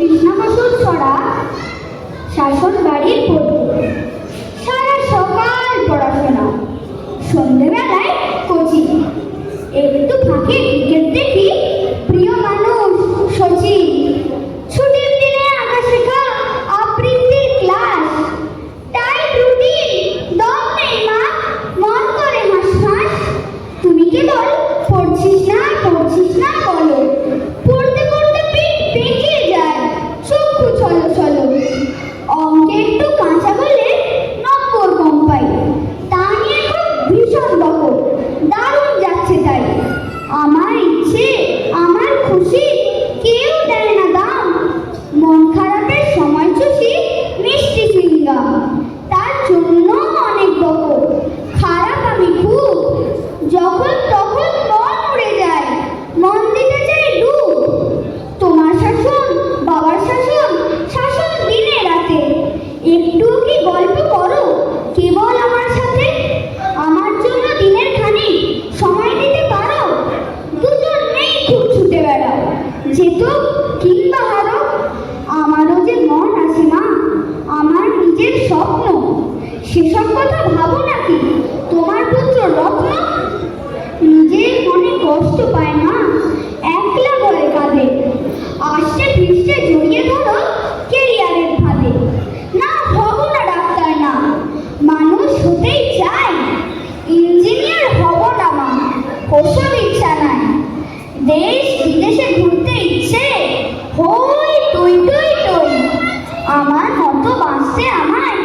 কৃষ্ণাবসুর ছড়া শাসন বাড়ির পড়তো। সারা সকাল পড়াশোনা, সন্ধেবেলায় কোচিং, একটু ফাঁকে ক্রিকেট দেখি, প্রিয় মানুষ সচিন। ছুটির দিনে আঁকা শেখা, আবৃত্তির ক্লাস, টাইট রুটিন, দম নেই মা, মন করে হাঁস হাঁস। তুমি কেবল পড়ছিস না বলো, পড়তে পড়তে পিঠ পেকে যায়, চক্ষু ছলো ছলো। অঙ্কে একটু কাঁচা বলে নম্বর কম পাই, তা নিয়ে খুব ভীষণ বকো, দারুণ যাচ্ছে তাই। আমার ইচ্ছে, আমার খুশি, কেউ দেয় না দাম। মন খারাপের সময় চুষি মিষ্টি চুইংগাম, তার জন্য অনেক বকো, খারাপ আমি খুব। যখন তখন মন উড়ে যায়, মন দিতে চাই ডুব। তোমার শাসন, বাবার শাসন, শাসন দিনে রাতে। একটু কি গল্প করো কেবল আমার সাথে? আমার জন্য দিনের খানিক সময় দিতে পারো? দুজন নেই খুব ছুটে বেড়াও, যেত কিংবা হারো। আমারও যে মন আছে মা, আমার নিজের স্বপ্ন, সেসব কথা ভাবো নাকি তোমার পুত্র রত্ন? নিজের মনে কষ্ট পায় না, একলা বলে কাঁদে, আসছে ফিরছে জড়িয়ে ধরো কেরিয়ারের ফাঁদে। না হব না ডাক্তার, না মানুষ হতেই চাই, ইঞ্জিনিয়ার হব না মা, ওসব ইচ্ছা নাই। দেশ বিদেশে ঘুরতে ইচ্ছে, হই টই টই টই। আমার মতো বাঁচতে আমায়